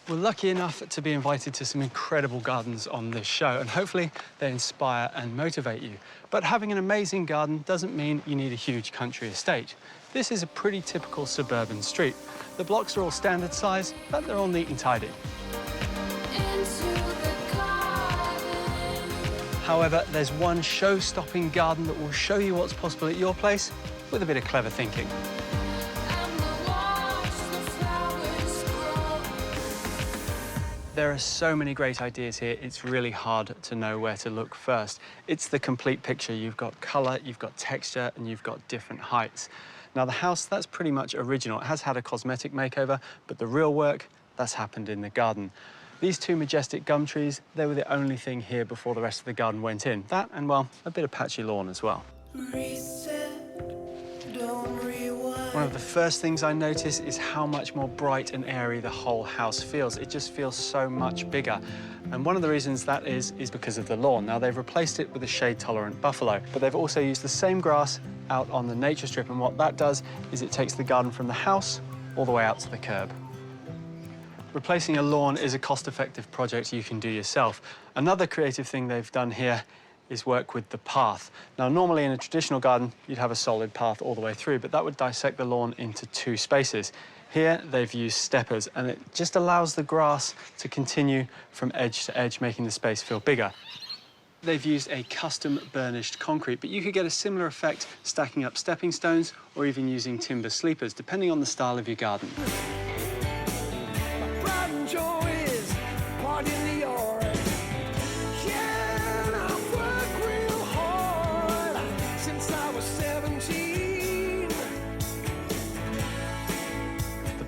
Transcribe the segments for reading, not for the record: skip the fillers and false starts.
We're lucky enough to be invited to some incredible gardens on this show, and hopefully they inspire and motivate you. But having an amazing garden doesn't mean you need a huge country estate. This is a pretty typical suburban street. The blocks are all standard size, but they're all neat and tidy. However, there's one show-stopping garden that will show you what's possible at your place with a bit of clever thinking. There are so many great ideas here, it's really hard to know where to look first. It's the complete picture. You've got colour, you've got texture, and you've got different heights. Now, the house, that's pretty much original. It has had a cosmetic makeover, but the real work, that's happened in the garden. These two majestic gum trees, they were the only thing here before the rest of the garden went in. That and, well, a bit of patchy lawn as well. One of the first things I notice is how much more bright and airy the whole house feels. It just feels so much bigger. And one of the reasons that is because of the lawn. Now, they've replaced it with a shade-tolerant buffalo, but they've also used the same grass out on the nature strip, and what that does is it takes the garden from the house all the way out to the curb. Replacing a lawn is a cost-effective project you can do yourself. Another creative thing they've done here is work with the path. Now, normally in a traditional garden, you'd have a solid path all the way through, but that would dissect the lawn into two spaces. Here, they've used steppers, and it just allows the grass to continue from edge to edge, making the space feel bigger. They've used a custom burnished concrete, but you could get a similar effect stacking up stepping stones or even using timber sleepers, depending on the style of your garden.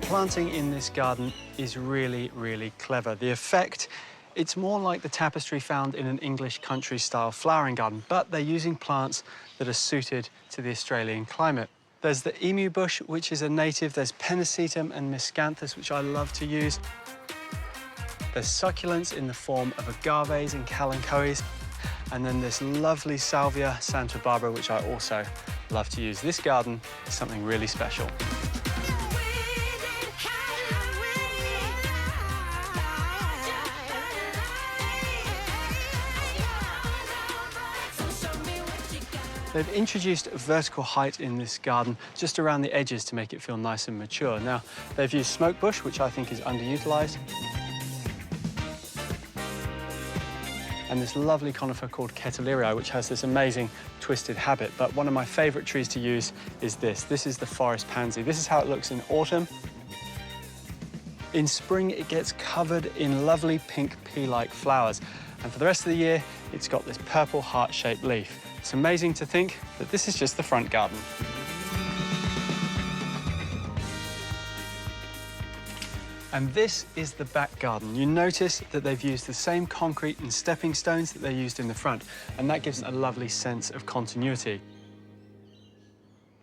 Planting in this garden is really, really clever. The effect, it's more like the tapestry found in an English country-style flowering garden, but they're using plants that are suited to the Australian climate. There's the emu bush, which is a native. There's pennisetum and miscanthus, which I love to use. There's succulents in the form of agaves and kalanchoes. And then this lovely salvia Santa Barbara, which I also love to use. This garden is something really special. They've introduced vertical height in this garden just around the edges to make it feel nice and mature. Now, they've used smoke bush, which I think is underutilised, and this lovely conifer called Ketelerii, which has this amazing twisted habit. But one of my favourite trees to use is this. This is the forest pansy. This is how it looks in autumn. In spring, it gets covered in lovely pink pea-like flowers. And for the rest of the year, it's got this purple heart-shaped leaf. It's amazing to think that this is just the front garden. And this is the back garden. You notice that they've used the same concrete and stepping stones that they used in the front, and that gives a lovely sense of continuity.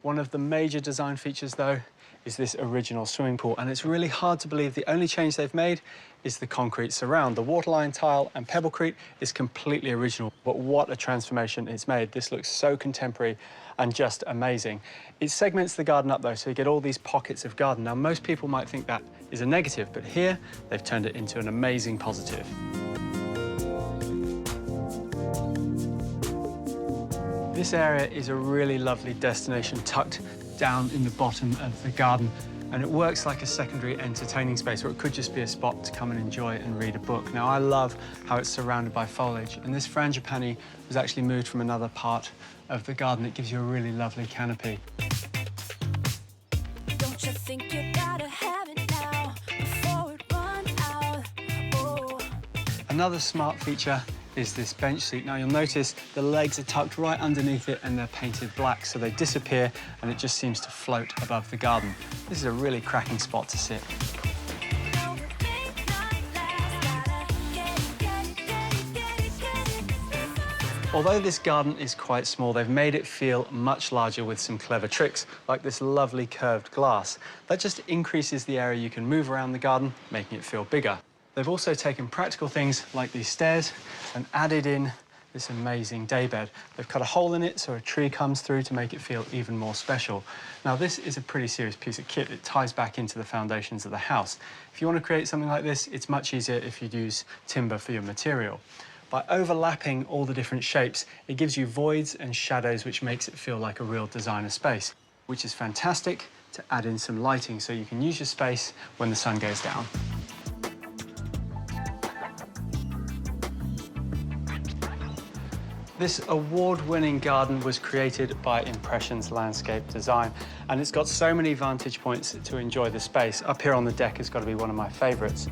One of the major design features, though, is this original swimming pool, and it's really hard to believe the only change they've made is the concrete surround. The waterline tile and pebblecrete is completely original, but what a transformation it's made. This looks so contemporary and just amazing. It segments the garden up, though, so you get all these pockets of garden. Now, most people might think that is a negative, but here they've turned it into an amazing positive. This area is a really lovely destination tucked down in the bottom of the garden, and it works like a secondary entertaining space, or it could just be a spot to come and enjoy and read a book. Now, I love how it's surrounded by foliage, and this frangipani was actually moved from another part of the garden. It gives you a really lovely canopy. Don't you think you gotta have it now before it run out? Oh. Another smart feature is this bench seat. Now, you'll notice the legs are tucked right underneath it and they're painted black, so they disappear and it just seems to float above the garden. This is a really cracking spot to sit. Although this garden is quite small, they've made it feel much larger with some clever tricks, like this lovely curved glass. That just increases the area you can move around the garden, making it feel bigger. They've also taken practical things like these stairs and added in this amazing daybed. They've cut a hole in it so a tree comes through to make it feel even more special. Now, this is a pretty serious piece of kit. It ties back into the foundations of the house. If you want to create something like this, it's much easier if you use timber for your material. By overlapping all the different shapes, it gives you voids and shadows, which makes it feel like a real designer space, which is fantastic to add in some lighting so you can use your space when the sun goes down. This award-winning garden was created by Impressions Landscape Design, and it's got so many vantage points to enjoy the space. Up here on the deck has got to be one of my favourites.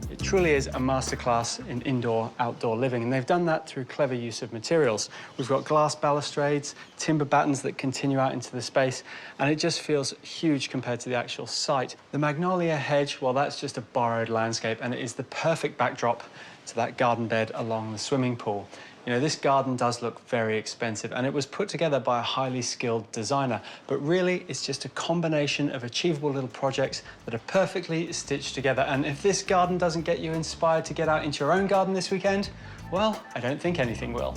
It truly is a masterclass in indoor-outdoor living, and they've done that through clever use of materials. We've got glass balustrades, timber battens that continue out into the space, and it just feels huge compared to the actual site. The magnolia hedge, well, that's just a borrowed landscape, and it is the perfect backdrop to that garden bed along the swimming pool. You know, this garden does look very expensive, and it was put together by a highly skilled designer, but really it's just a combination of achievable little projects that are perfectly stitched together. And if this garden doesn't get you inspired to get out into your own garden this weekend, well, I don't think anything will.